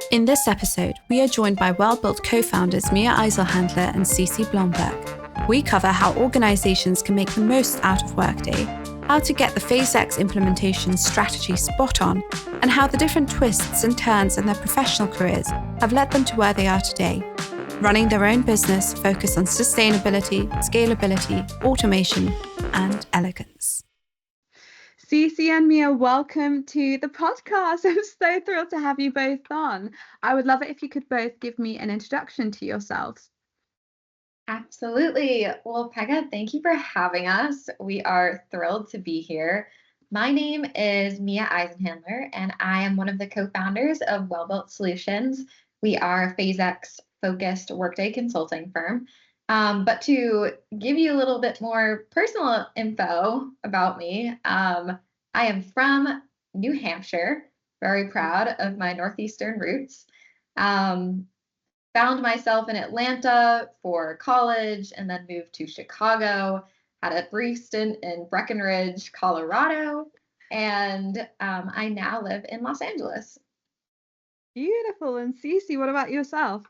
In this episode, we are joined by well-built co-founders Mia Eisenhandler and Ceci Blomberg. We cover how organizations can make the most out of Workday, how to get the Phase X implementation strategy spot on, and how the different twists and turns in their professional careers have led them to where they are today, running their own business focused on sustainability, scalability, automation, and elegance. Ceci and Mia, welcome to the podcast. I'm so thrilled to have you both on. I would love it if you could both give me an introduction to yourselves. Absolutely. Well, Pegah, thank you for having us. We are thrilled to be here. My name is Mia Eisenhandler, and I am one of the co-founders of Well-Built Solutions. We are a Phase X focused Workday consulting firm. But to give you a little bit more personal info about me, I am from New Hampshire, very proud of my Northeastern roots. Found myself in Atlanta for college and then moved to Chicago, had a brief stint in Breckenridge, Colorado, and I now live in Los Angeles. Beautiful. And Ceci, what about yourself?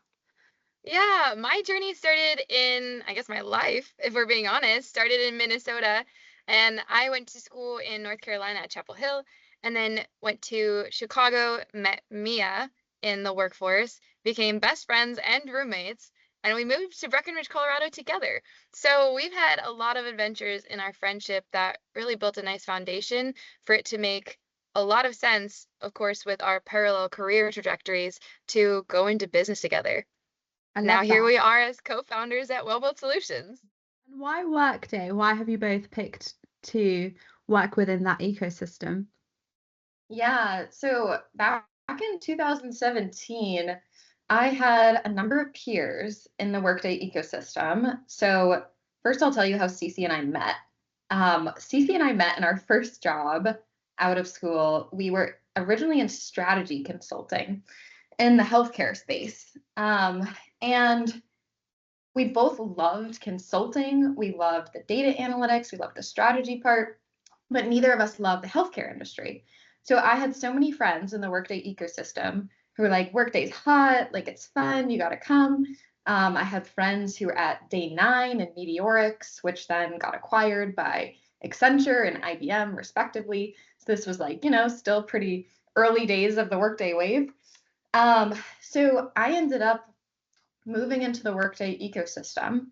Yeah, my journey started in, I guess my life, if we're being honest, started in Minnesota. And I went to school in North Carolina at Chapel Hill, and then went to Chicago, met Mia in the workforce, became best friends and roommates, and we moved to Breckenridge, Colorado together. So we've had a lot of adventures in our friendship that really built a nice foundation for it to make a lot of sense, of course, with our parallel career trajectories to go into business together. Now here we are as co-founders at Well-Built Solutions. And why Workday? Why have you both picked to work within that ecosystem? Yeah, so back in 2017, I had a number of peers in the Workday ecosystem. So first I'll tell you how Ceci and I met. Ceci and I met in our first job out of school. We were originally in strategy consulting in the healthcare space. And we both loved consulting. We loved the data analytics. We loved the strategy part, but neither of us loved the healthcare industry. So I had so many friends in the Workday ecosystem who were like, Workday's hot, like it's fun, you got to come. I had friends who were at Day 9 and Meteorix, which then got acquired by Accenture and IBM, respectively. So this was like, still pretty early days of the Workday wave. So I ended up moving into the Workday ecosystem.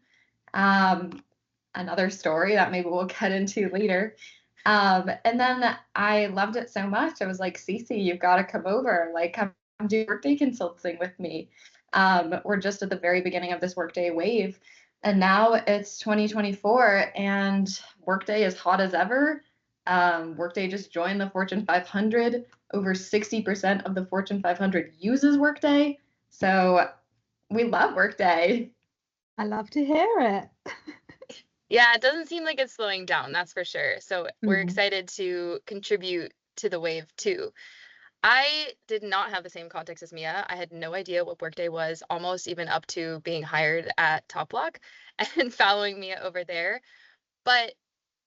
Another story that maybe we'll get into later. And then I loved it so much. I was like, Ceci, you've got to come over, like come do Workday consulting with me. We're just at the very beginning of this Workday wave. And now it's 2024 and Workday is hot as ever. Workday just joined the Fortune 500. Over 60% of the Fortune 500 uses Workday. So we love Workday. I love to hear it. Yeah, it doesn't seem like it's slowing down, that's for sure. So we're excited to contribute to the wave too. I did not have the same context as Mia. I had no idea what Workday was, almost even up to being hired at TopBlock and following Mia over there. But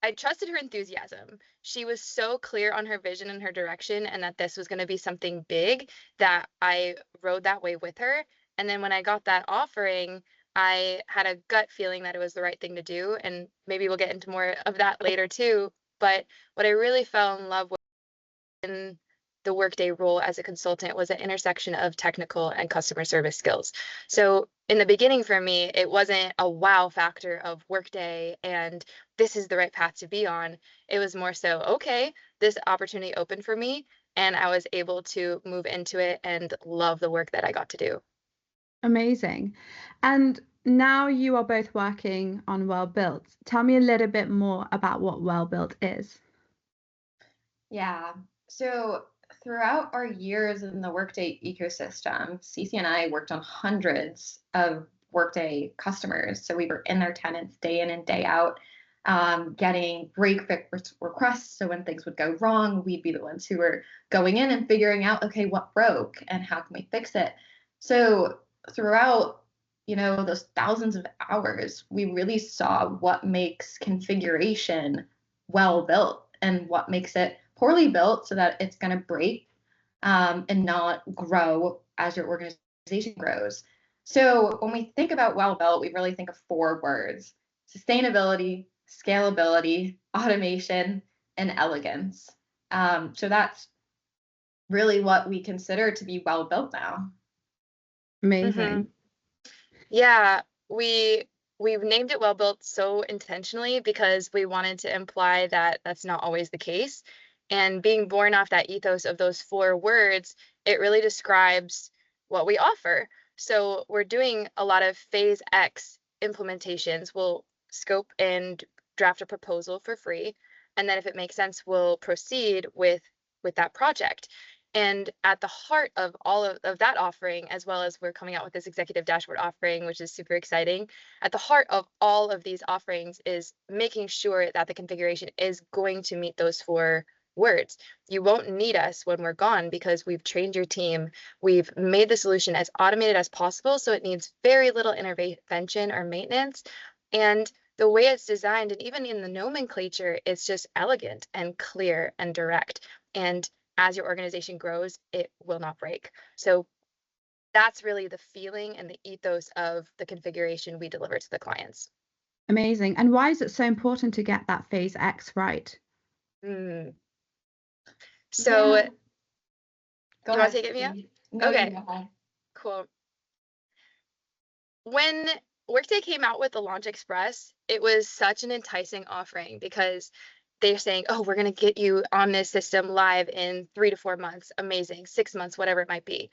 I trusted her enthusiasm. She was so clear on her vision and her direction, and that this was going to be something big, that I rode that way with her. And then when I got that offering, I had a gut feeling that it was the right thing to do. And maybe we'll get into more of that later too. But what I really fell in love with in the Workday role as a consultant was an intersection of technical and customer service skills. So in the beginning for me, it wasn't a wow factor of Workday and this is the right path to be on. It was more so, okay, this opportunity opened for me and I was able to move into it and love the work that I got to do. Amazing. And now you are both working on Well-Built. Tell me a little bit more about what Well-Built is. Yeah. So throughout our years in the Workday ecosystem, Ceci and I worked on hundreds of Workday customers. So we were in their tenants day in and day out, getting break fix requests. So when things would go wrong, we'd be the ones who were going in and figuring out, okay, what broke and how can we fix it? So throughout, those thousands of hours, we really saw what makes configuration well built and what makes it poorly built so that it's going to break and not grow as your organization grows. So when we think about well-built, we really think of 4 words: sustainability, scalability, automation, and elegance. So that's really what we consider to be well-built now. Amazing. Yeah, we've named it well built so intentionally because we wanted to imply that that's not always the case. And being born off that ethos of those 4 words, it really describes what we offer. So we're doing a lot of phase X implementations. We'll scope and draft a proposal for free, and then if it makes sense, we'll proceed with that project. And at the heart of all of that offering, as well as we're coming out with this executive dashboard offering, which is super exciting, at the heart of all of these offerings is making sure that the configuration is going to meet those 4 words. You won't need us when we're gone because we've trained your team. We've made the solution as automated as possible, so it needs very little intervention or maintenance. And the way it's designed, and even in the nomenclature, it's just elegant and clear and direct. And as your organization grows, it will not break. So that's really the feeling and the ethos of the configuration we deliver to the clients. Amazing. And why is it so important to get that phase X right? So, Yeah. you want to take it, Mia? No, okay, you go ahead. Cool. When Workday came out with the Launch Express, it was such an enticing offering because they're saying, oh, we're going to get you on this system live in 3 to 4 months. Amazing. 6 months, whatever it might be.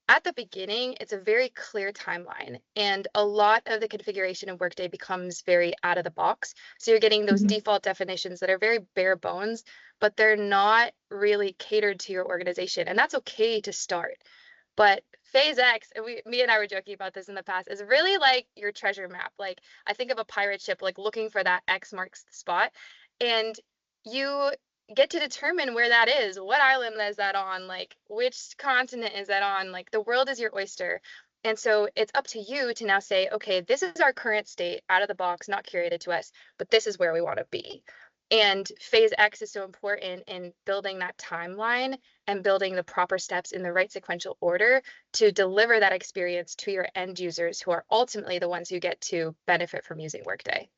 At the beginning, it's a very clear timeline, and a lot of the configuration in Workday becomes very out of the box. So you're getting those default definitions that are very bare bones, but they're not really catered to your organization. And that's okay to start. But phase X, and me and I were joking about this in the past, is really like your treasure map. Like, I think of a pirate ship, like looking for that X marks the spot. And you get to determine where that is. What island is that on? Like, which continent is that on? Like, the world is your oyster. And so it's up to you to now say, okay, this is our current state, out of the box, not curated to us, but this is where we want to be. And phase X is so important in building that timeline and building the proper steps in the right sequential order to deliver that experience to your end users, who are ultimately the ones who get to benefit from using Workday.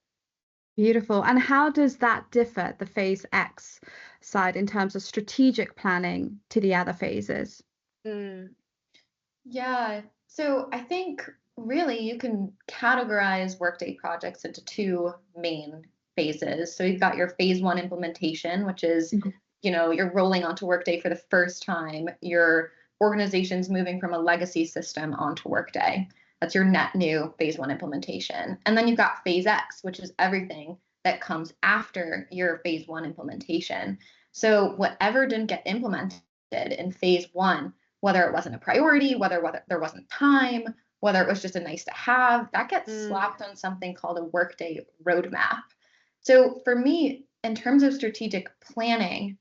Beautiful. And how does that differ, the phase X side, in terms of strategic planning to the other phases? Yeah, so I think really you can categorize Workday projects into 2 main phases. So you've got your phase 1 implementation, which is, you're rolling onto Workday for the first time. Your organization's moving from a legacy system onto Workday. That's your net new phase 1 implementation. And then you've got phase X, which is everything that comes after your phase 1 implementation. So whatever didn't get implemented in phase 1, whether it wasn't a priority, whether there wasn't time, whether it was just a nice to have, that gets slapped on something called a Workday roadmap. So for me, in terms of strategic planning,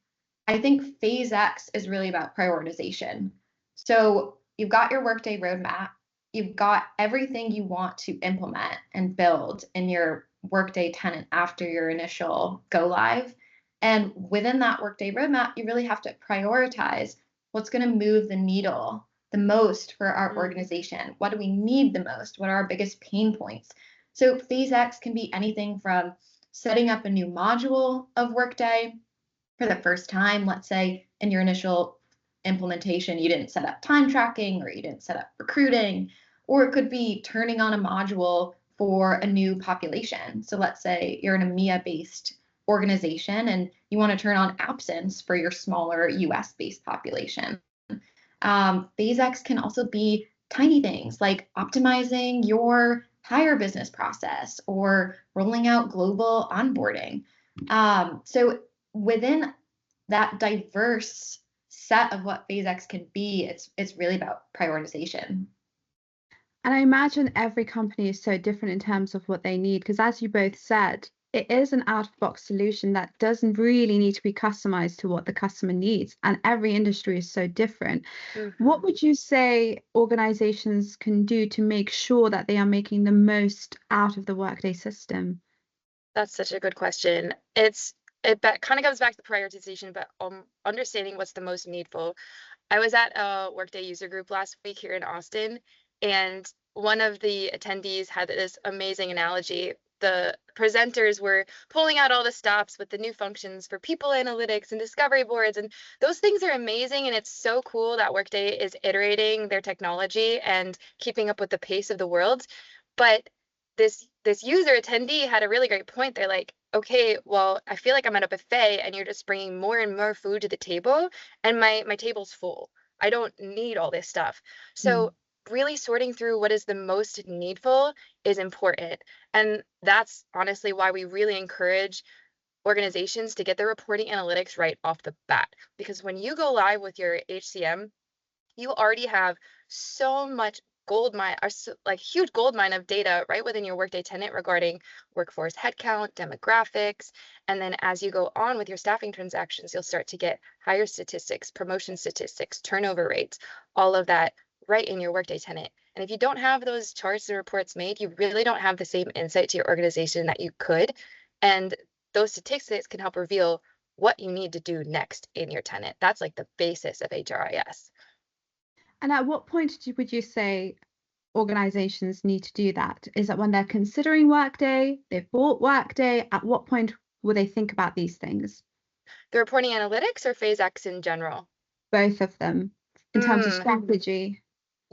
I think phase X is really about prioritization. So you've got your Workday roadmap, you've got everything you want to implement and build in your Workday tenant after your initial go live. And within that Workday roadmap, you really have to prioritize what's going to move the needle the most for our organization. What do we need the most? What are our biggest pain points? So phase X can be anything from setting up a new module of Workday for the first time. Let's say in your initial implementation, you didn't set up time tracking or you didn't set up recruiting, or it could be turning on a module for a new population. So let's say you're an EMEA-based organization and you want to turn on absence for your smaller US-based population. Phase X can also be tiny things like optimizing your hire business process or rolling out global onboarding. So within that diverse set of what phase X can be, it's really about prioritization. And I imagine every company is so different in terms of what they need, because as you both said, it is an out-of-box solution that doesn't really need to be customized to what the customer needs. And every industry is so different. What would you say organizations can do to make sure that they are making the most out of the Workday system? That's such a good question. It kind of comes back to prioritization, but understanding what's the most needful. I was at a Workday user group last week here in Austin, and one of the attendees had this amazing analogy. The presenters were pulling out all the stops with the new functions for people analytics and discovery boards, and those things are amazing. And it's so cool that Workday is iterating their technology and keeping up with the pace of the world. But this user attendee had a really great point. They're like, okay, well, I feel like I'm at a buffet and you're just bringing more and more food to the table, and my table's full. I don't need all this stuff. So really sorting through what is the most needful is important. And that's honestly why we really encourage organizations to get their reporting analytics right off the bat. Because when you go live with your HCM, you already have so much gold mine, or like huge gold mine of data right within your Workday tenant regarding workforce headcount, demographics. And then as you go on with your staffing transactions, you'll start to get higher statistics, promotion statistics, turnover rates, all of that right in your Workday tenant. And if you don't have those charts and reports made, you really don't have the same insight to your organization that you could. And those statistics can help reveal what you need to do next in your tenant. That's like the basis of HRIS. And at what point would you say organizations need to do that? Is that when they're considering Workday, they've bought Workday? At what point will they think about these things? The reporting analytics or Phase X in general? Both of them, in terms of strategy.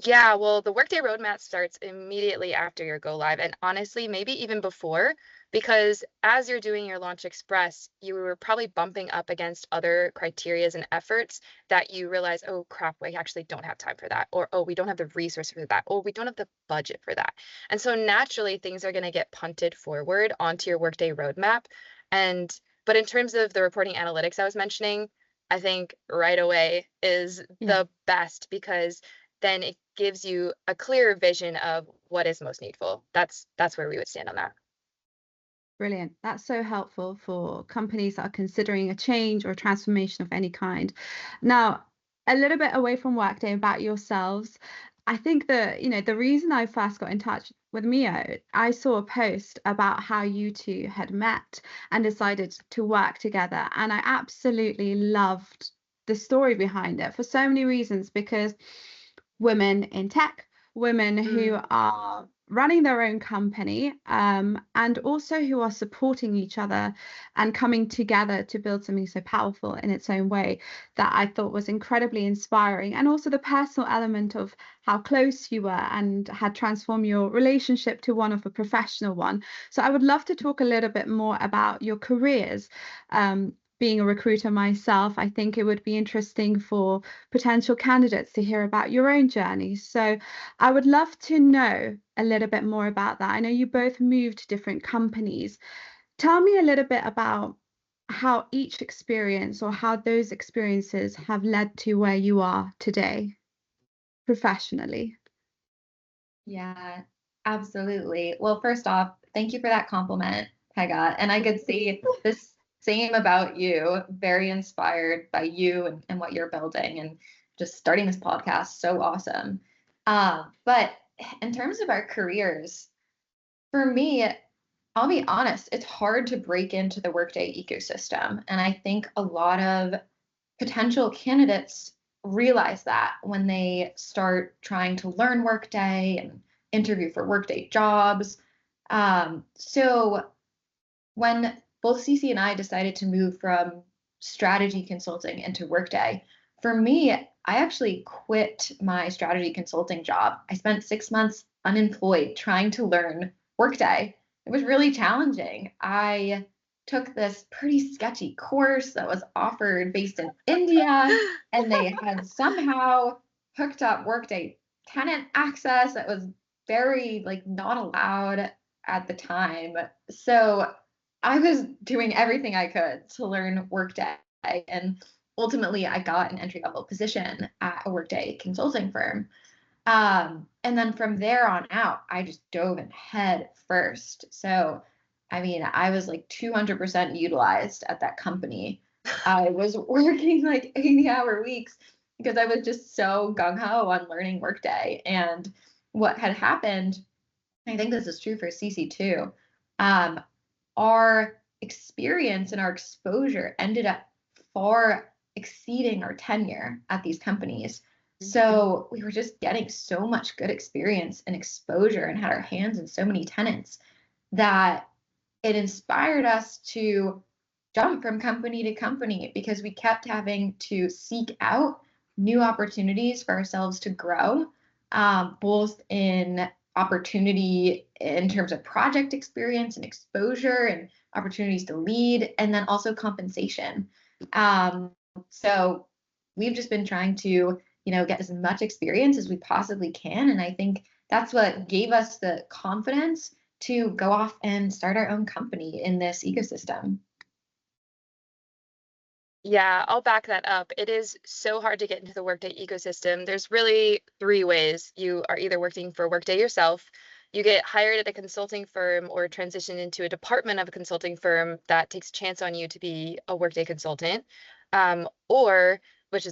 Yeah, well, the Workday roadmap starts immediately after your go live, and honestly, maybe even before, because as you're doing your Launch Express, you were probably bumping up against other criterias and efforts that you realize, oh crap, we actually don't have time for that, or oh, we don't have the resource for that, or we don't have the budget for that. And so naturally, things are going to get punted forward onto your Workday roadmap. But in terms of the reporting analytics I was mentioning, I think right away is the best, because then it gives you a clearer vision of what is most needful. That's where we would stand on that. Brilliant. That's so helpful for companies that are considering a change or a transformation of any kind. Now, a little bit away from Workday, about yourselves. I think that, the reason I first got in touch with Mio, I saw a post about how you two had met and decided to work together. And I absolutely loved the story behind it for so many reasons, because women in tech, women who are running their own company, and also who are supporting each other and coming together to build something so powerful in its own way, that I thought was incredibly inspiring. And also the personal element of how close you were and had transformed your relationship to one of a professional one. So I would love to talk a little bit more about your careers. Being a recruiter myself, I think it would be interesting for potential candidates to hear about your own journey. So I would love to know a little bit more about that. I know you both moved to different companies. Tell me a little bit about how each experience, or how those experiences have led to where you are today professionally. Yeah, absolutely. Well, first off, thank you for that compliment, Pega. And I could see this same about you, very inspired by you and what you're building, and just starting this podcast. So awesome. But in terms of our careers, for me, I'll be honest, it's hard to break into the Workday ecosystem. And I think a lot of potential candidates realize that when they start trying to learn Workday and interview for Workday jobs. So when both Cece and I decided to move from strategy consulting into Workday, for me, I actually quit my strategy consulting job. I spent 6 months unemployed trying to learn Workday. It was really challenging. I took this pretty sketchy course that was offered based in India, and they had somehow hooked up Workday tenant access that was very not allowed at the time. So I was doing everything I could to learn Workday, and ultimately I got an entry-level position at a Workday consulting firm. And then from there on out, I just dove in head first. So, I mean, I was 200% utilized at that company. I was working 80-hour weeks because I was just so gung-ho on learning Workday. And what had happened, I think this is true for Cece too, our experience and our exposure ended up far exceeding our tenure at these companies. So we were just getting so much good experience and exposure and had our hands in so many tenants that it inspired us to jump from company to company, because we kept having to seek out new opportunities for ourselves to grow, both in opportunity in terms of project experience and exposure and opportunities to lead, and then also compensation. So we've just been trying to, get as much experience as we possibly can. And I think that's what gave us the confidence to go off and start our own company in this ecosystem. Yeah, I'll back that up. It is so hard to get into the Workday ecosystem. There's really three ways. You are either working for Workday yourself, you get hired at a consulting firm, or transition into a department of a consulting firm that takes a chance on you to be a Workday consultant, or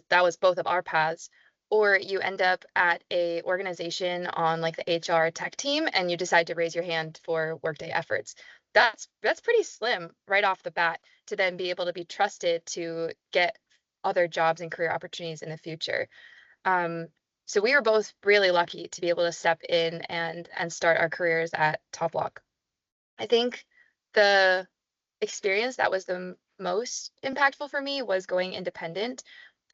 that was both of our paths, or you end up at a organization on like the HR tech team and you decide to raise your hand for Workday efforts. That's pretty slim right off the bat to then be able to be trusted to get other jobs and career opportunities in the future. So we were both really lucky to be able to step in and start our careers at TopBlock. I think the experience that was the most impactful for me was going independent.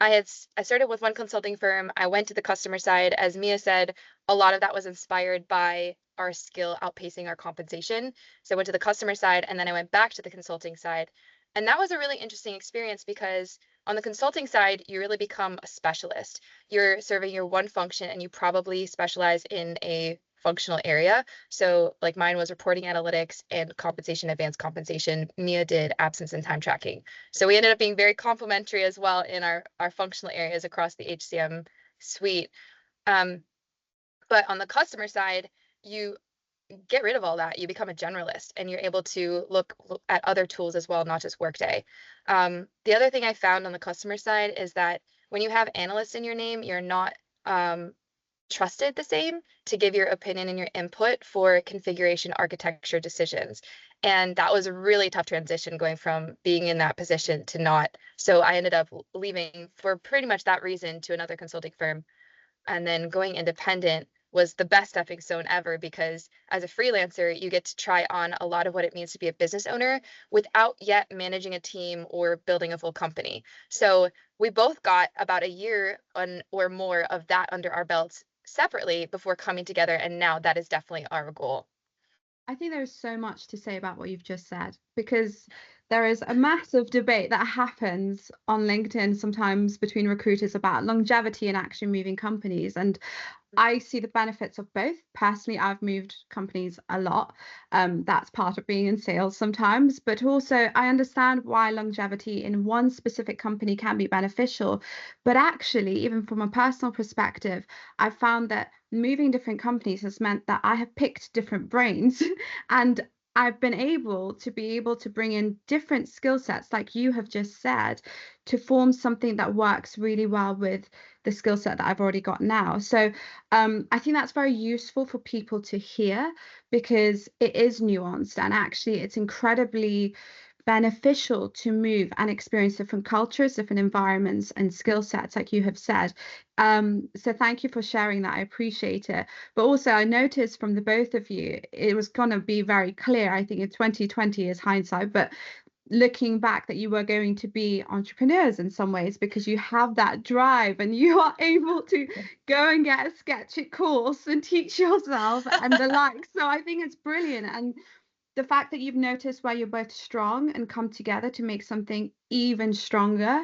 I started with one consulting firm. I went to the customer side. As Mia said, a lot of that was inspired by our skill outpacing our compensation. So I went to the customer side and then I went back to the consulting side. And that was a really interesting experience because on the consulting side, you really become a specialist. You're serving your one function and you probably specialize in a functional area. So like mine was reporting analytics and compensation, advanced compensation. Mia did absence and time tracking. So we ended up being very complementary as well in our functional areas across the HCM suite. But on the customer side, you get rid of all that. You become a generalist and you're able to look at other tools as well, not just Workday. The other thing I found on the customer side is that when you have analysts in your name, you're not trusted the same to give your opinion and your input for configuration architecture decisions. And that was a really tough transition going from being in that position to not. So I ended up leaving for pretty much that reason to another consulting firm. And then going independent was the best stepping stone ever, because as a freelancer, you get to try on a lot of what it means to be a business owner without yet managing a team or building a full company. So we both got about a year or more of that under our belts separately before coming together. And now that is definitely our goal. I think there is so much to say about what you've just said, because there is a massive debate that happens on LinkedIn sometimes between recruiters about longevity and actually moving companies. And I see the benefits of both. Personally, I've moved companies a lot. That's part of being in sales sometimes, but also I understand why longevity in one specific company can be beneficial. But actually, even from a personal perspective, I've found that moving different companies has meant that I have picked different brains and I've been able to bring in different skill sets, like you have just said, to form something that works really well with the skill set that I've already got now. So I think that's very useful for people to hear, because it is nuanced and actually it's incredibly beneficial to move and experience different cultures, different environments and skill sets, like you have said. So thank you for sharing that. I appreciate it. But also I noticed from the both of you, it was going to be very clear, I think in 2020 is hindsight, but looking back, that you were going to be entrepreneurs in some ways, because you have that drive and you are able to go and get a Sketchit course and teach yourself and the like. So I think it's brilliant. And the fact that you've noticed where you're both strong and come together to make something even stronger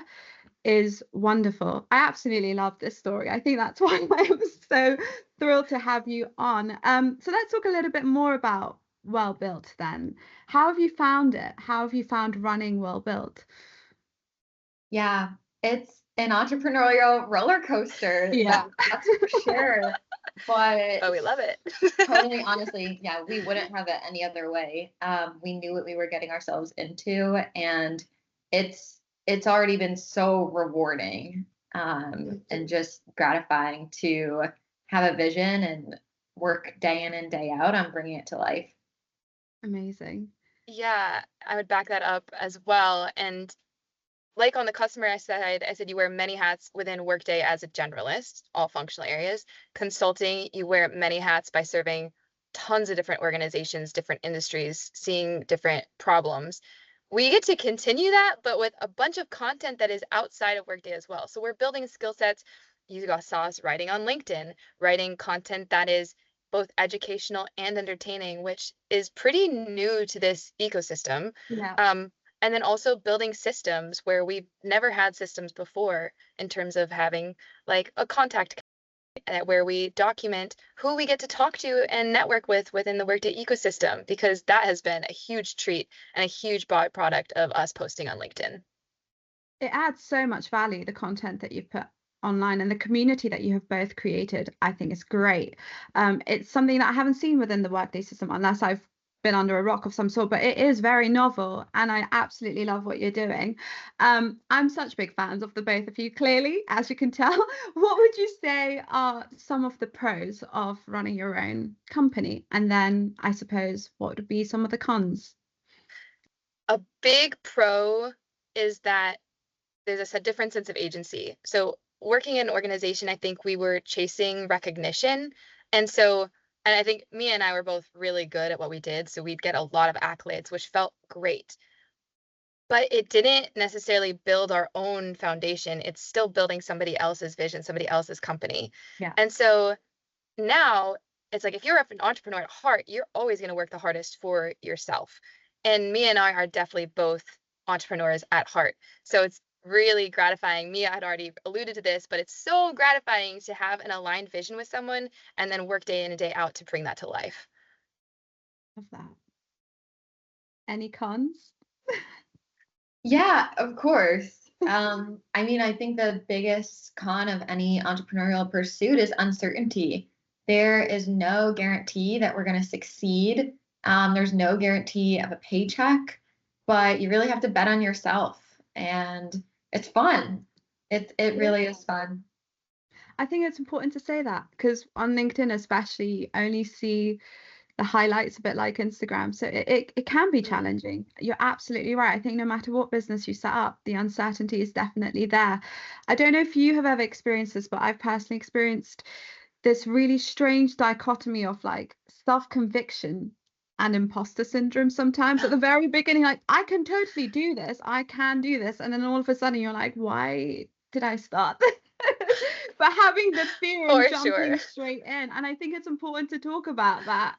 is wonderful. I absolutely love this story. I think that's why I was so thrilled to have you on. So let's talk a little bit more about Well Built then. How have you found it? How have you found running Well Built? Yeah, it's an entrepreneurial roller coaster. Yeah. That's for sure. But Oh, we love it. totally honestly, yeah, we wouldn't have it any other way. We knew what we were getting ourselves into, and it's already been so rewarding, and just gratifying to have a vision and work day in and day out on bringing it to life. Amazing. Yeah, I would back that up as well. And like on the customer side, I said you wear many hats within Workday as a generalist, all functional areas. Consulting, you wear many hats by serving tons of different organizations, different industries, seeing different problems. We get to continue that, but with a bunch of content that is outside of Workday as well. So we're building skill sets. You saw us writing on LinkedIn, writing content that is both educational and entertaining, which is pretty new to this ecosystem. Yeah. And then also building systems where we've never had systems before in terms of having like a contact where we document who we get to talk to and network with within the Workday ecosystem, because that has been a huge treat and a huge byproduct of us posting on LinkedIn. It adds so much value, the content that you've put online and the community that you have both created. I think is great. It's something that I haven't seen within the Workday system unless I've been under a rock of some sort, but it is very novel and I absolutely love what you're doing. I'm such big fans of the both of you, clearly, as you can tell. What would you say are some of the pros of running your own company? And then I suppose what would be some of the cons? A big pro is that there's a different sense of agency. So working in an organization, I think we were chasing recognition. And I think Mia and I were both really good at what we did. So we'd get a lot of accolades, which felt great. But it didn't necessarily build our own foundation. It's still building somebody else's vision, somebody else's company. Yeah. And so now it's like if you're an entrepreneur at heart, you're always going to work the hardest for yourself. And Mia and I are definitely both entrepreneurs at heart. So it's really gratifying. Mia had already alluded to this, but it's so gratifying to have an aligned vision with someone and then work day in and day out to bring that to life. Love that. Any cons? Yeah, of course. I mean, I think the biggest con of any entrepreneurial pursuit is uncertainty. There is no guarantee that we're going to succeed. There's no guarantee of a paycheck, but you really have to bet on yourself, and it's fun. It really is fun. I think it's important to say that because on LinkedIn especially, you only see the highlights, a bit like Instagram. So it can be challenging. You're absolutely right. I think no matter what business you set up, the uncertainty is definitely there. I don't know if you have ever experienced this, but I've personally experienced this really strange dichotomy of like self-conviction and imposter syndrome sometimes at the very beginning, like I can totally do this, I can do this, and then all of a sudden you're like, why did I start? But having the fear and jumping straight in, and I think it's important to talk about that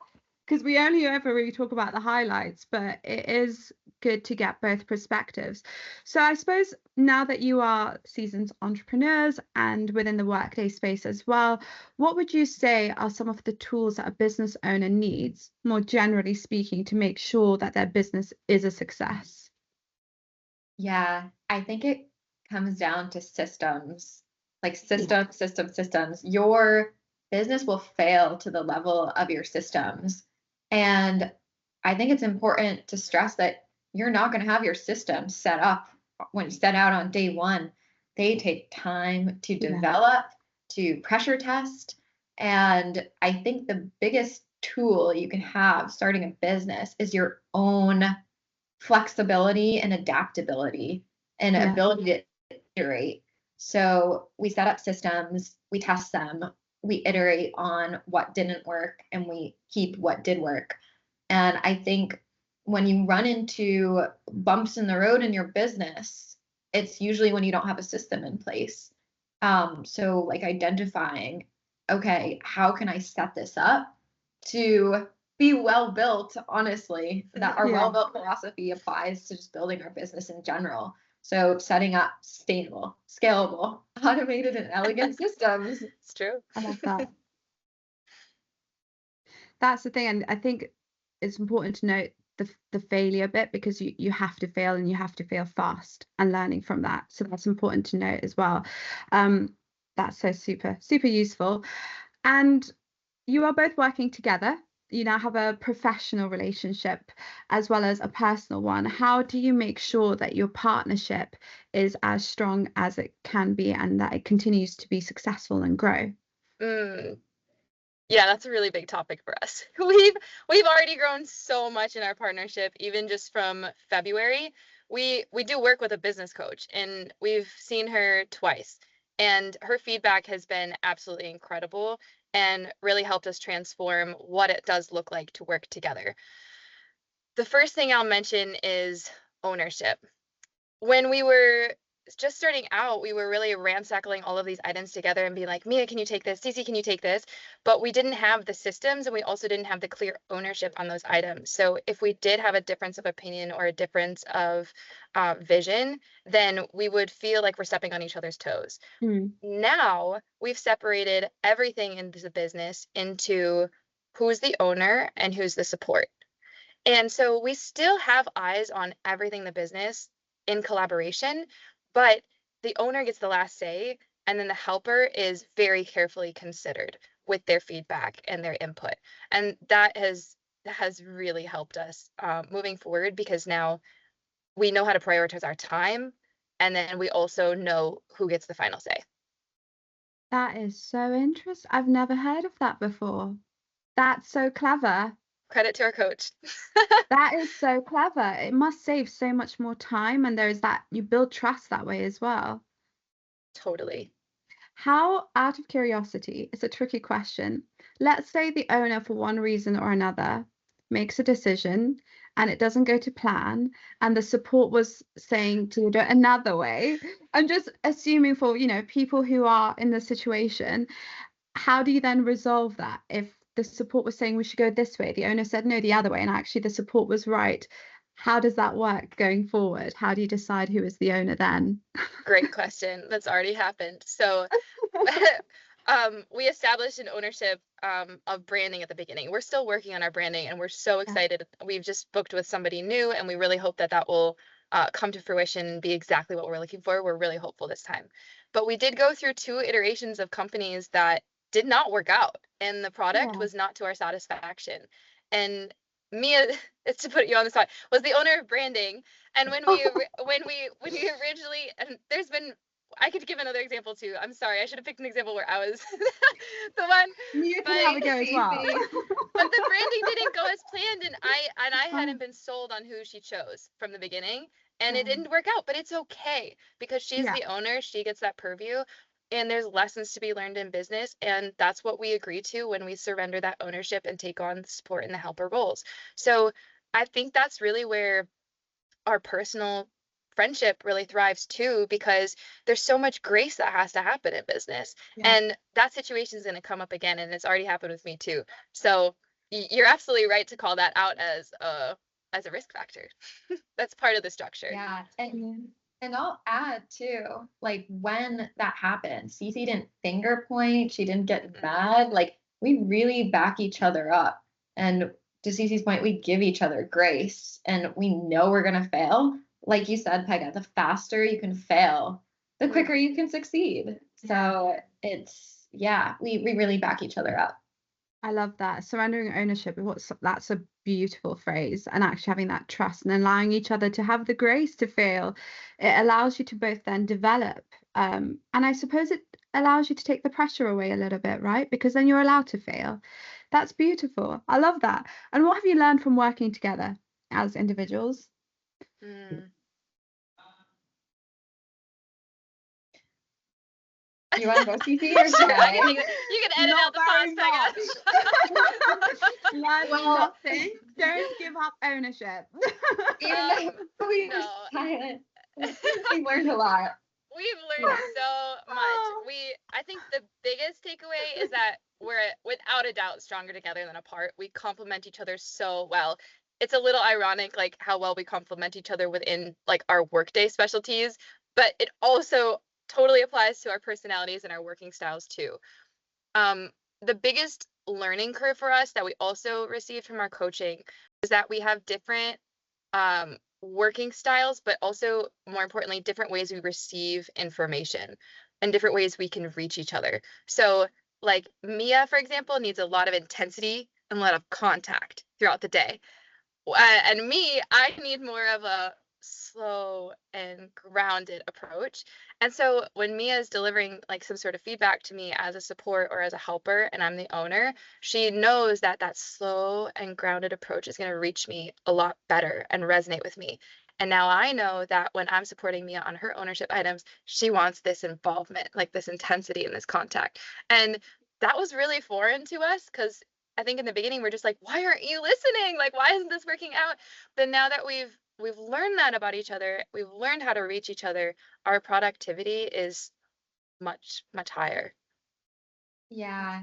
because we only ever really talk about the highlights, but it is good to get both perspectives. So I suppose now that you are seasoned entrepreneurs and within the Workday space as well, what would you say are some of the tools that a business owner needs, more generally speaking, to make sure that their business is a success? Yeah, I think it comes down to systems, like systems. Your business will fail to the level of your systems. And I think it's important to stress that you're not going to have your systems set up when you set out on day one. They take time to develop, to pressure test. And I think the biggest tool you can have starting a business is your own flexibility and adaptability and ability to iterate. So we set up systems, we test them, we iterate on what didn't work, and we keep what did work. And I think when you run into bumps in the road in your business, it's usually when you don't have a system in place. So like identifying, okay, how can I set this up to be well built, honestly, that our well built philosophy applies to just building our business in general. So setting up sustainable, scalable, automated, and elegant systems. It's true. I love that. That's the thing. And I think it's important to note the failure bit because you have to fail and you have to fail fast and learning from that. So that's important to note as well. That's so super useful. And you are both working together. You now have a professional relationship as well as a personal one. How do you make sure that your partnership is as strong as it can be and that it continues to be successful and grow? Yeah, that's a really big topic for us. We've already grown so much in our partnership, even just from February. we do work with a business coach, and we've seen her twice, and her feedback has been absolutely incredible and really helped us transform what it does look like to work together. The first thing I'll mention is ownership. When we were just starting out, we were really ransacking all of these items together and being like, Mia, can you take this? Ceci, can you take this? But we didn't have the systems, and we also didn't have the clear ownership on those items. So if we did have a difference of opinion or a difference of vision, then we would feel like we're stepping on each other's toes. Now we've separated everything in the business into who's the owner and who's the support. And so we still have eyes on everything the business in collaboration, but the owner gets the last say, and then the helper is very carefully considered with their feedback and their input. And that has really helped us moving forward, because now we know how to prioritize our time, and then we also know who gets the final say. That is so interesting. I've never heard of that before. That's so clever. Credit to our coach. That is so clever. It must save so much more time, and there's that you build trust that way as well. Totally. How, out of curiosity, it's a tricky question. Let's say the owner, for one reason or another, makes a decision and it doesn't go to plan, and the support was saying to do it another way. I'm just assuming for, people who are in the situation, how do you then resolve that? If the support was saying we should go this way, the owner said no, the other way, and actually the support was right. How does that work going forward? How do you decide who is the owner then? Great question. That's already happened. So we established an ownership of branding at the beginning. We're still working on our branding, and we're so excited. We've just booked with somebody new, and we really hope that will come to fruition and be exactly what we're looking for. We're really hopeful this time. But we did go through 2 iterations of companies that did not work out, and the product was not to our satisfaction. And Mia, it's to put you on the spot, was the owner of branding. And when we originally, and there's been, I could give another example too. I'm sorry, I should have picked an example where I was the one. You can have a go as well. But the branding didn't go as planned, and I hadn't been sold on who she chose from the beginning, and it didn't work out. But it's okay, because she's the owner, she gets that purview, and there's lessons to be learned in business, and that's what we agree to when we surrender that ownership and take on the support and the helper roles. So I think that's really where our personal friendship really thrives too, because there's so much grace that has to happen in business. And that situation is going to come up again, and it's already happened with me too. So you're absolutely right to call that out as a risk factor. That's part of the structure. Yeah. And I'll add too, like when that happened, Cece didn't finger point, she didn't get mad. Like we really back each other up. And to Cece's point, we give each other grace, and we know we're gonna fail. Like you said, Pega, the faster you can fail, the quicker you can succeed. So it's we really back each other up. I love that. Surrendering ownership. That's a beautiful phrase. And actually having that trust and allowing each other to have the grace to fail. It allows you to both then develop. And I suppose it allows you to take the pressure away a little bit, right? Because then you're allowed to fail. That's beautiful. I love that. And what have you learned from working together as individuals? You want to go, Cece, or should I? You can edit out the pause, Pega. Nothing. Don't give up ownership. Even though we were silent, we learned a lot. We've learned so much. I think the biggest takeaway is that we're without a doubt stronger together than apart. We complement each other so well. It's a little ironic, like how well we complement each other within like our Workday specialties, but it also totally applies to our personalities and our working styles too. The biggest learning curve for us that we also received from our coaching is that we have different working styles, but also more importantly, different ways we receive information and different ways we can reach each other. So like Mia, for example, needs a lot of intensity and a lot of contact throughout the day. And me, I need more of a slow and grounded approach. And so when Mia is delivering like some sort of feedback to me as a support or as a helper, and I'm the owner, she knows that that slow and grounded approach is going to reach me a lot better and resonate with me. And now I know that when I'm supporting Mia on her ownership items, she wants this involvement, like this intensity and this contact. And that was really foreign to us because I think in the beginning we're just like, why aren't you listening? Like, why isn't this working out? But now that we've learned that about each other, we've learned how to reach each other, our productivity is much, much higher. Yeah.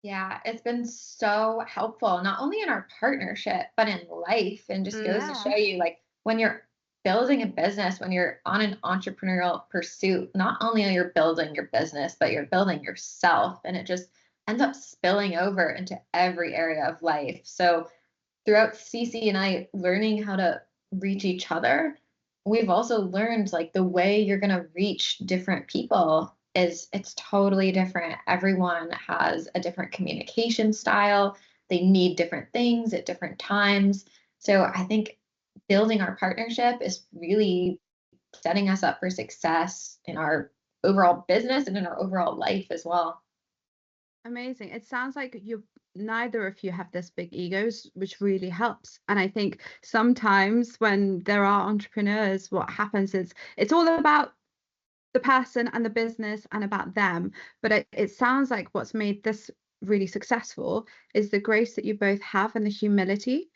Yeah, it's been so helpful, not only in our partnership, but in life. And just goes to Yeah. show you, like, when you're building a business, when you're on an entrepreneurial pursuit, not only are you building your business, but you're building yourself. And it just ends up spilling over into every area of life. So throughout Cece and I learning how to reach each other, we've also learned like the way you're going to reach different people is it's totally different. Everyone has a different communication style. They need different things at different times. So I think building our partnership is really setting us up for success in our overall business and in our overall life as well. Amazing. It sounds like neither of you have this big egos, which really helps. And I think sometimes when there are entrepreneurs, what happens is it's all about the person and the business and about them. But it sounds like what's made this really successful is the grace that you both have and the humility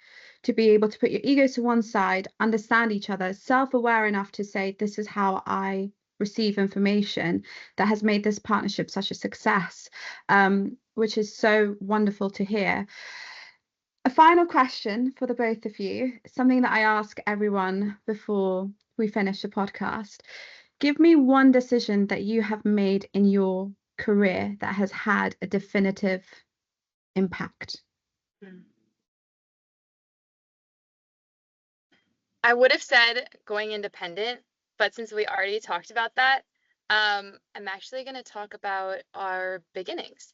to be able to put your egos to one side, understand each other, self-aware enough to say, this is how I receive information, that has made this partnership such a success, which is so wonderful to hear. A final question for the both of you, something that I ask everyone before we finish the podcast. Give me one decision that you have made in your career that has had a definitive impact. I would have said going independent, but since we already talked about that, I'm actually going to talk about our beginnings.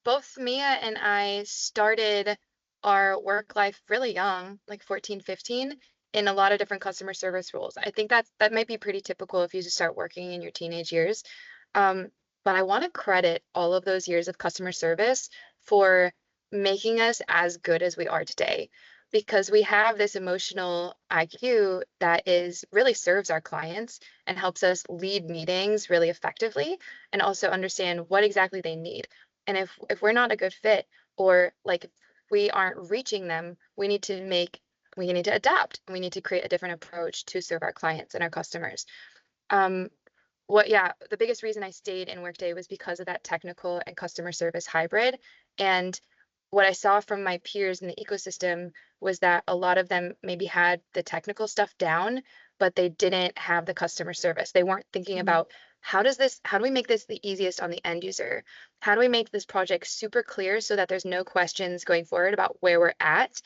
Both Mia and I started our work life really young, like 14, 15, in a lot of different customer service roles. I think that might be pretty typical if you just start working in your teenage years. But I want to credit all of those years of customer service for making us as good as we are today, because we have this emotional IQ that is really serves our clients and helps us lead meetings really effectively and also understand what exactly they need. And if we're not a good fit, or like if we aren't reaching them, we need to adapt, and we need to create a different approach to serve our clients and our customers. The biggest reason I stayed in Workday was because of that technical and customer service hybrid. And what I saw from my peers in the ecosystem was that a lot of them maybe had the technical stuff down, but they didn't have the customer service. They weren't thinking about how do we make this the easiest on the end user? How do we make this project super clear so that there's no questions going forward about where we're at?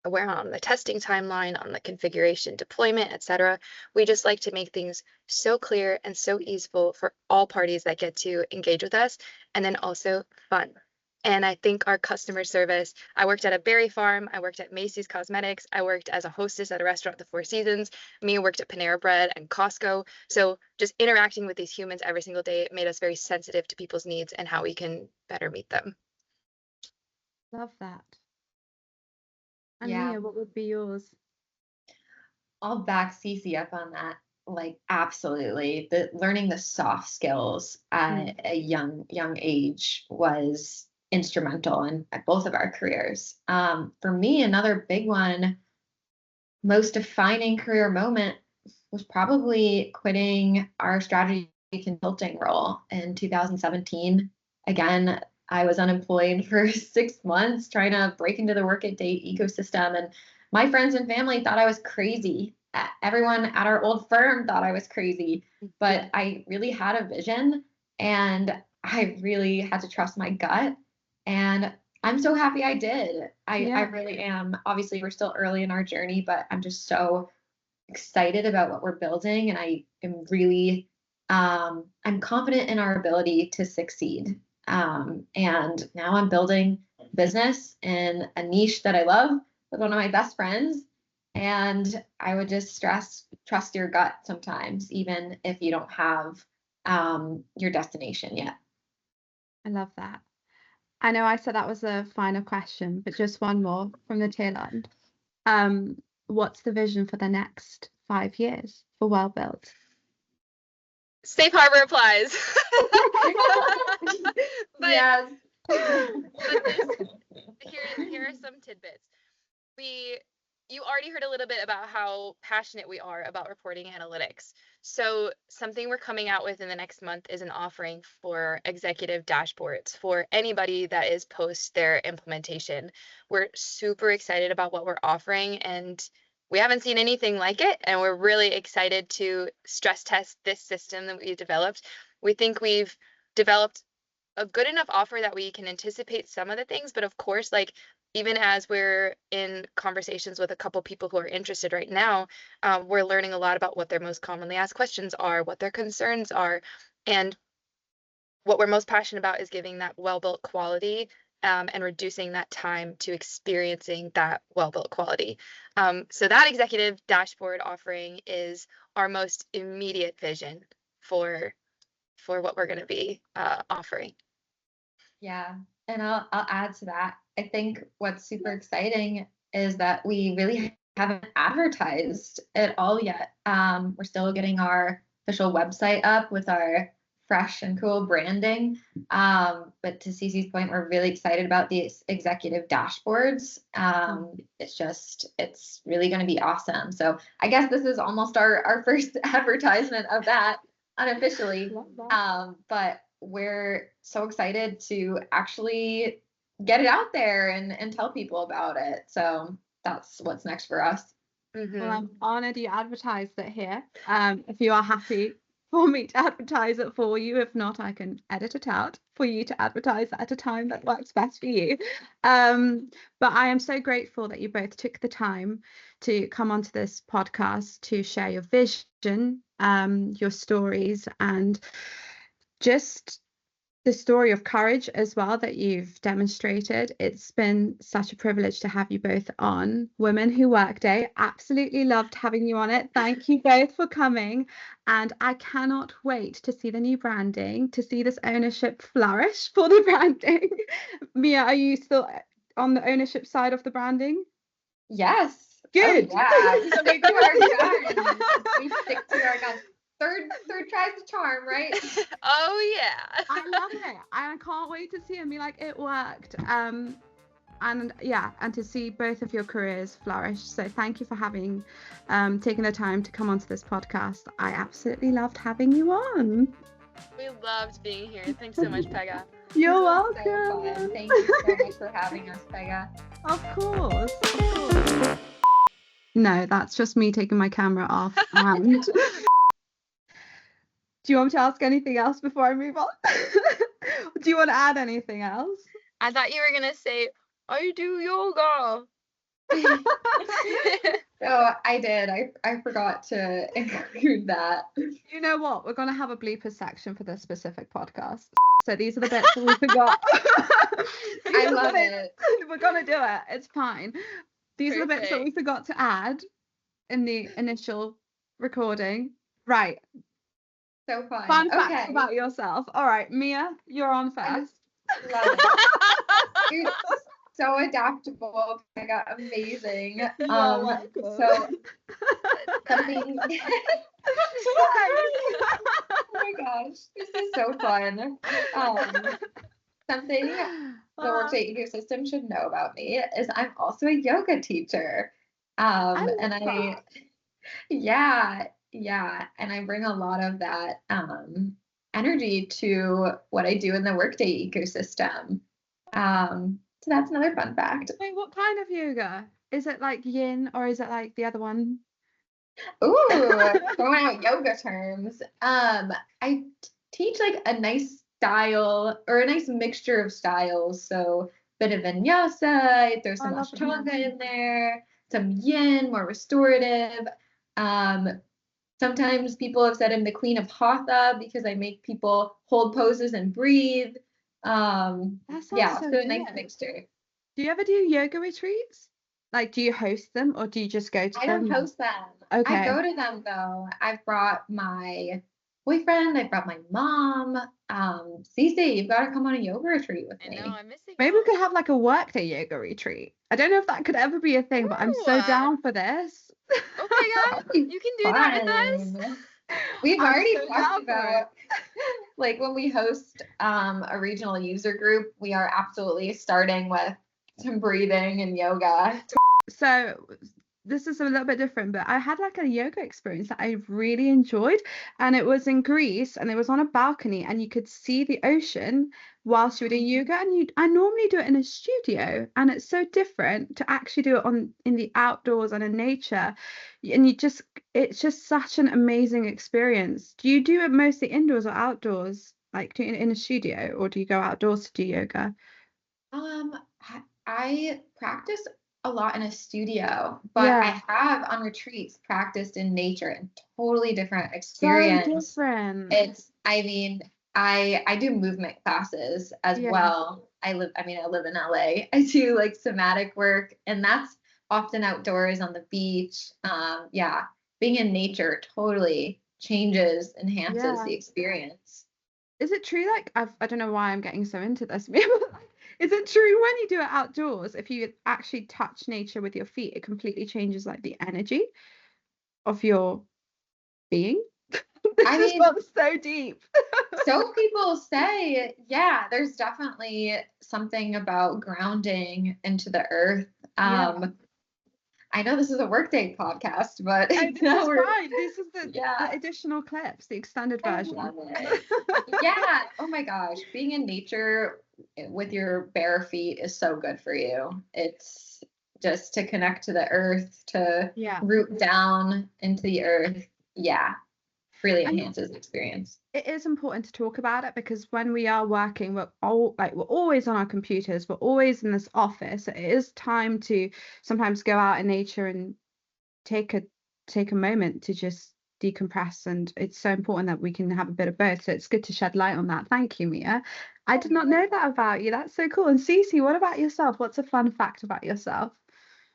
We're on the testing timeline, on the configuration, deployment, etc. We just like to make things so clear and so easeful for all parties that get to engage with us, and then also fun. And I think our customer service, I worked at a berry farm, I worked at Macy's Cosmetics, I worked as a hostess at a restaurant at the Four Seasons, Mia worked at Panera Bread and Costco. So just interacting with these humans every single day made us very sensitive to people's needs and how we can better meet them. Love that. And Yeah. Mia, what would be yours? I'll back Cece up on that. Like, absolutely. The learning the soft skills at a young age was instrumental in at both of our careers. For me, another big one, most defining career moment was probably quitting our strategy consulting role in 2017. Again, I was unemployed for 6 months trying to break into the Workday ecosystem, and my friends and family thought I was crazy. Everyone at our old firm thought I was crazy, but I really had a vision, and I really had to trust my gut. And I'm so happy I did. I really am. Obviously, we're still early in our journey, but I'm just so excited about what we're building, and I am really I'm confident in our ability to succeed. And now I'm building business in a niche that I love with one of my best friends. And I would just stress, trust your gut sometimes, even if you don't have your destination yet. I love that. I know I said that was a final question, but just one more from the tail end. what's the vision for the next 5 years for Well Built? Safe harbor applies. But, Yes. but here are some tidbits. You already heard a little bit about how passionate we are about reporting analytics. So something we're coming out with in the next month is an offering for executive dashboards for anybody that is post their implementation. We're super excited about what we're offering, and we haven't seen anything like it, and we're really excited to stress test this system that we've developed. We think we've developed a good enough offer that we can anticipate some of the things, but of course, like, even as we're in conversations with a couple people who are interested right now, we're learning a lot about what their most commonly asked questions are, what their concerns are, and what we're most passionate about is giving that well-built quality, and reducing that time to experiencing that well-built quality. So that executive dashboard offering is our most immediate vision for what we're going to be offering. Yeah, and I'll add to that. I think what's super exciting is that we really haven't advertised it all yet. We're still getting our official website up with our fresh and cool branding. But to Cece's point, we're really excited about these executive dashboards. It's really going to be awesome. So I guess this is almost our first advertisement of that unofficially. But we're so excited to actually get it out there and tell people about it. So that's what's next for us. Mm-hmm. Well, I'm honored you advertised it here. If you are happy for me to advertise it for you, if not, I can edit it out for you to advertise at a time that works best for you. But I am so grateful that you both took the time to come onto this podcast to share your vision, your stories, and just the story of courage as well that you've demonstrated. It's been such a privilege to have you both on Women Who Workday. Absolutely loved having you on it. Thank you both for coming, and I cannot wait to see the new branding, to see this ownership flourish for the branding. Mia, are you still on the ownership side of the branding? Yes. Good. Oh, yeah. Stick to our guns. We stick to our guns. Third tries the charm, right? Oh yeah. I love it. I can't wait to see it and be like, it worked. And yeah, and to see both of your careers flourish. So thank you for having taken the time to come onto this podcast. I absolutely loved having you on. We loved being here. Thanks so much, Pega. You're welcome. So thank you so much for having us, Pega. Of course. No, that's just me taking my camera off. And do you want me to ask anything else before I move on? Do you want to add anything else? I thought you were going to say, I do yoga. No, I did. I forgot to include that. You know what? We're going to have a blooper section for this specific podcast. So these are the bits that we forgot. I love it. We're going to do it. It's fine. These are the bits that we forgot to add in the initial recording. Right. So fun. Fun facts about yourself. All right, Mia, you're on first. Love it. You're so adaptable. I got amazing. So something. Oh my gosh, this is so fun. Something the Workday ecosystem should know about me is I'm also a yoga teacher. And I bring a lot of that energy to what I do in the Workday ecosystem. So that's another fun fact. Wait, what kind of yoga? Is it like yin or is it like the other one? Ooh, throwing out yoga terms. I teach like a nice style or a nice mixture of styles. So bit of vinyasa, I throw some ashtanga in there, some yin, more restorative. Sometimes people have said I'm the queen of hatha because I make people hold poses and breathe. So a nice mixture. Do you ever do yoga retreats? Like, do you host them or do you just go to them? I don't host them. Okay. I go to them though. I've brought my boyfriend. I brought my mom. Cece, you've got to come on a yoga retreat with I know, me. I'm missing Maybe we out. could have like a Workday yoga retreat. I don't know if that could ever be a thing, but I'm so Ooh, down for this. okay, yeah, That'd be you can do that with us. fun. We've I'm already so talked down for it. about like when we host a regional user group, we are absolutely starting with some breathing and yoga. So this is a little bit different, but I had like a yoga experience that I really enjoyed, and it was in Greece, and it was on a balcony, and you could see the ocean whilst you were doing yoga. And I normally do it in a studio, and it's so different to actually do it in the outdoors and in nature, and it's just such an amazing experience. Do you do it mostly indoors or outdoors, like do it in a studio, or do you go outdoors to do yoga? Um, I practice a lot in a studio, but Yeah, I have on retreats practiced in nature and totally different so experience. different. I mean, I do movement classes as Yeah. well. I live in LA. I do like somatic work, and that's often outdoors on the beach. Yeah, being in nature totally enhances Yeah. the experience. Is it true? Like, I don't know why I'm getting so into this. Is it true when you do it outdoors, if you actually touch nature with your feet, it completely changes like the energy of your being? This I has mean, gone so deep. so people say, yeah, there's definitely something about grounding into the earth. Yeah. I know this is a Workday podcast, but Oh, this now is we're, fine. This is the yeah, additional clips, the extended I version. love it. Yeah. Oh my gosh. Being in nature with your bare feet is so good for you. It's just to connect to the earth, to Yeah. root down into the earth. Yeah. Really And enhances the experience. it is important to talk about it, because when we are working, we're always on our computers, we're always in this office. It is time to sometimes go out in nature and take a moment to just decompress, and it's so important that we can have a bit of both. So it's good to shed light on that. Thank you, Mia. I did not know that about you. That's so cool. And Cece, what about yourself? What's a fun fact about yourself?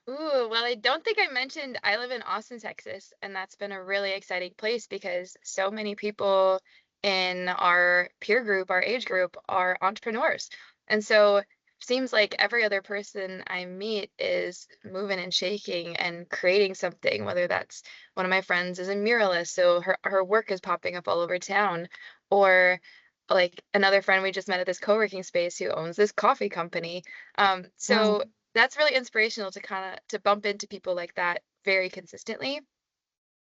Ooh, well, I don't think I mentioned I live in Austin, Texas, and that's been a really exciting place because so many people in our peer group, our age group, are entrepreneurs. And so seems like every other person I meet is moving and shaking and creating something, whether that's one of my friends is a muralist, so her work is popping up all over town, or like another friend we just met at this co-working space who owns this coffee company. Wow. So that's really inspirational to kind of to bump into people like that very consistently.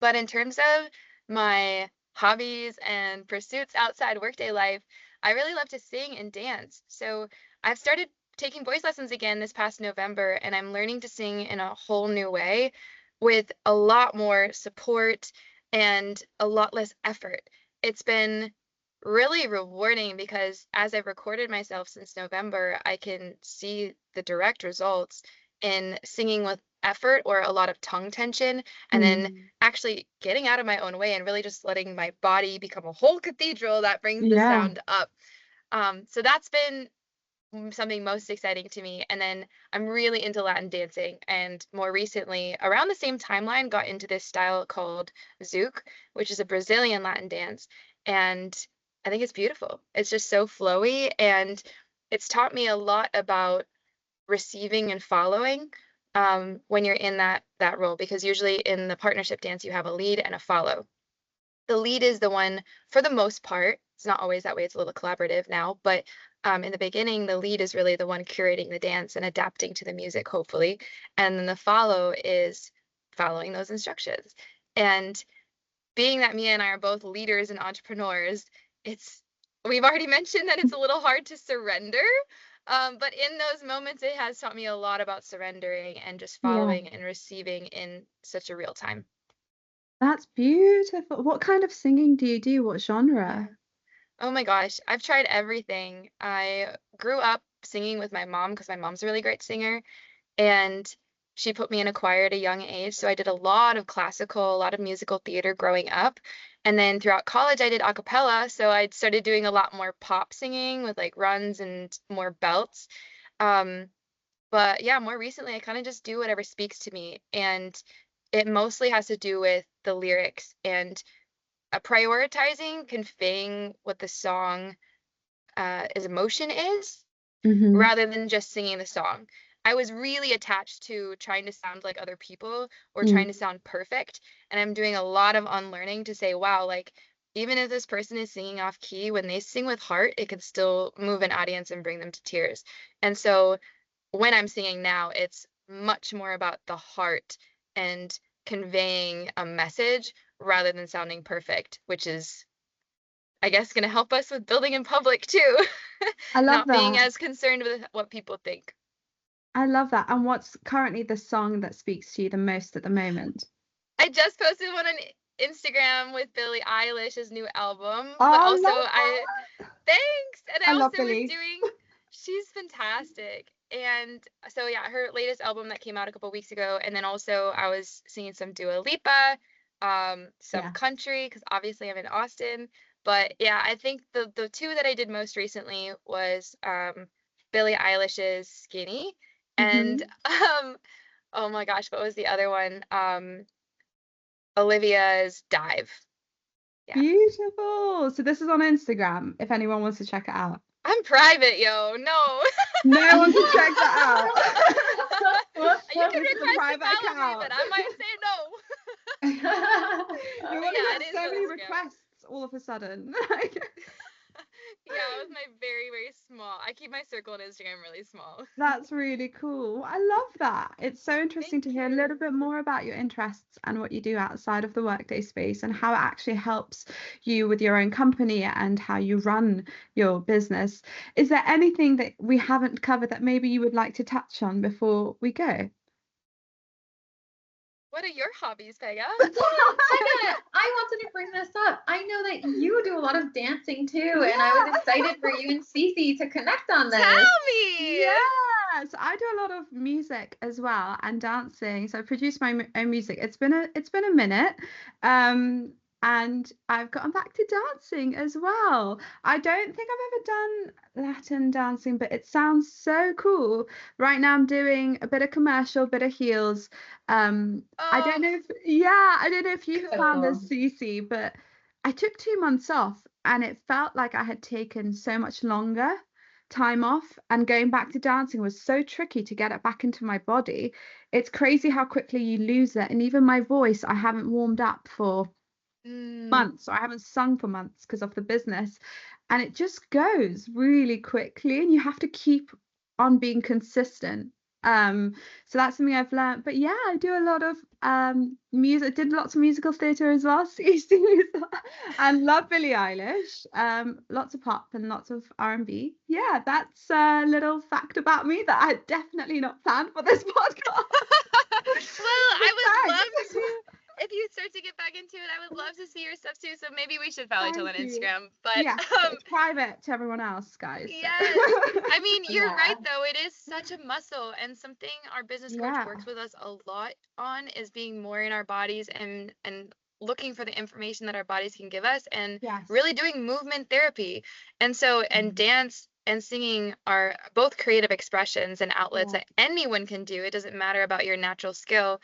But in terms of my hobbies and pursuits outside workday life, I really love to sing and dance. So I've started taking voice lessons again this past November, and I'm learning to sing in a whole new way with a lot more support and a lot less effort. It's been really rewarding because as I've recorded myself since November, I can see the direct results in singing with effort or a lot of tongue tension, and then actually getting out of my own way and really just letting my body become a whole cathedral that brings the Yeah. sound up. So that's been something most exciting to me. And then I'm really into Latin dancing, and more recently, around the same timeline, got into this style called Zouk, which is a Brazilian Latin dance. And I think it's beautiful. It's just so flowy, and it's taught me a lot about receiving and following when you're in that role, because usually in the partnership dance you have a lead and a follow. The lead is the one for the most part. It's not always that way. It's a little collaborative now, but in the beginning, the lead is really the one curating the dance and adapting to the music, hopefully. And then the follow is following those instructions. And being that Mia and I are both leaders and entrepreneurs, we've already mentioned that it's a little hard to surrender. But in those moments, it has taught me a lot about surrendering and just Yeah. following and receiving in such a real time. That's beautiful. What kind of singing do you do? What genre? Oh my gosh, I've tried everything. I grew up singing with my mom because my mom's a really great singer, and she put me in a choir at a young age. So I did a lot of classical, a lot of musical theater growing up. And then throughout college, I did a cappella. So I started doing a lot more pop singing with like runs and more belts. Um, but yeah, more recently, I kind of just do whatever speaks to me. And it mostly has to do with the lyrics and prioritizing conveying what the song is emotion is, Mm-hmm. rather than just singing the song. I was really attached to trying to sound like other people or trying to sound perfect. And I'm doing a lot of unlearning to say, wow, like even if this person is singing off key, when they sing with heart, it can still move an audience and bring them to tears. And so when I'm singing now, it's much more about the heart and conveying a message rather than sounding perfect, which is, I guess, going to help us with building in public too. I love Not being that. as concerned with what people think. I love that. And what's currently the song that speaks to you the most at the moment? I just posted one on Instagram with Billie Eilish's new album, Oh, but I also love that. thanks. And I I love also was Billy. doing, she's fantastic. And so yeah, her latest album that came out a couple weeks ago, and then also I was singing some Dua Lipa, some Yeah. country, because obviously I'm in Austin. But yeah, I think the two that I did most recently was Billie Eilish's Skinny and oh my gosh, what was the other one? Olivia's Dive. Yeah. Beautiful. So this is on Instagram if anyone wants to check it out. I'm private, yo. No. No one can check that out. You can This is a request to private follow me, account. but I might say no. You're gonna Yeah, get it is so on many Instagram. requests all of a sudden. Yeah, it was my very, very small. I keep my circle on Instagram really small. That's really cool. I love that. It's so interesting to hear a little bit more about your interests and what you do outside of the Workday space and how it actually helps you with your own company and how you run your business. Is there anything that we haven't covered that maybe you would like to touch on before we go? What are your hobbies, Pega? I wanted to bring this up. I know that you do a lot of dancing too, and I was excited for you and Ceci to connect on this. Tell me. Yes, I do a lot of music as well and dancing. So I produce my own music. It's been a minute. And I've gotten back to dancing as well. I don't think I've ever done Latin dancing, but it sounds so cool. Right now I'm doing a bit of commercial, bit of heels. I don't know if you found this, Cece, but I took 2 months off and it felt like I had taken so much longer time off, and going back to dancing was so tricky to get it back into my body. It's crazy how quickly you lose it. And even my voice, I haven't warmed up for months, or I haven't sung for months because of the business, and it just goes really quickly and you have to keep on being consistent. So that's something I've learned. But yeah, I do a lot of music. Did lots of musical theatre as well. And love Billie Eilish. Lots of pop and lots of R&B. Yeah, that's a little fact about me that I had definitely not planned for this podcast. Well, I would love to. If you start to get back into it, I would love to see your stuff too. So maybe we should follow each other on Instagram. But yeah, it's private to everyone else, guys. Yes. I mean, you're right though. It is such a muscle, and something our business coach works with us a lot on is being more in our bodies and looking for the information that our bodies can give us, and really doing movement therapy. And so, and dance and singing are both creative expressions and outlets that anyone can do. It doesn't matter about your natural skill.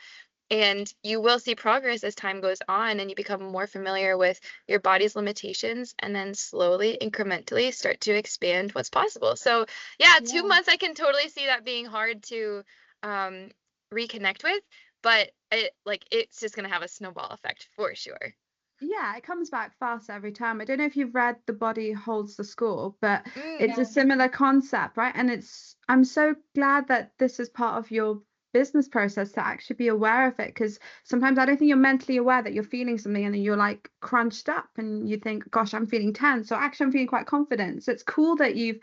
And you will see progress as time goes on and you become more familiar with your body's limitations, and then slowly, incrementally start to expand what's possible. So yeah, 2 months, I can totally see that being hard to reconnect with, but it's just going to have a snowball effect for sure. Yeah, it comes back fast every time. I don't know if you've read The Body Holds the Score, but it's a similar concept, right? And I'm so glad that this is part of your business process to actually be aware of it, because sometimes I don't think you're mentally aware that you're feeling something and then you're like crunched up and you think, gosh, I'm feeling tense, or actually I'm feeling quite confident. So it's cool that you've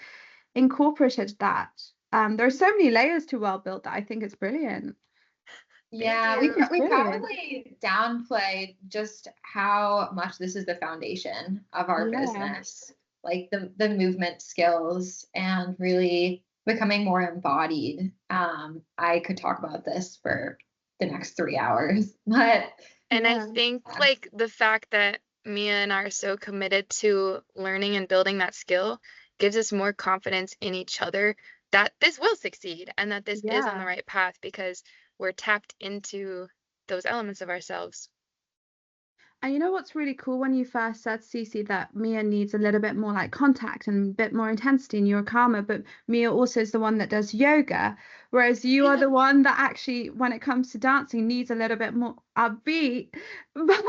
incorporated that. There are so many layers to Well Built that I think it's brilliant. Yeah, we probably downplay just how much this is the foundation of our business, like the movement skills and really becoming more embodied. I could talk about this for the next 3 hours, but I think like the fact that Mia and I are so committed to learning and building that skill gives us more confidence in each other that this will succeed and that this is on the right path, because we're tapped into those elements of ourselves. And you know what's really cool, when you first said, Cece, that Mia needs a little bit more like contact and a bit more intensity, and you're calmer, but Mia also is the one that does yoga, whereas you are the one that actually, when it comes to dancing, needs a little bit more upbeat, but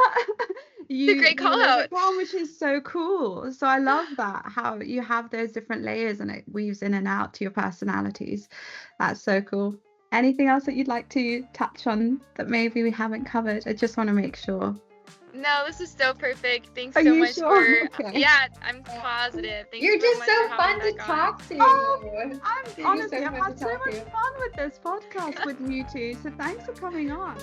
It's a great you're a call little out. bit calm, which is so cool. So I love that, how you have those different layers and it weaves in and out to your personalities. That's so cool. Anything else that you'd like to touch on that maybe we haven't covered? I just want to make sure. No, this is so perfect. Thanks Are so you much sure? for Okay. yeah, I'm positive. Thanks You're so just much so for fun having to back on. talk to. I'm You're just honestly, so I've fun to had so talk much to. fun with this podcast with you two. So thanks for coming on.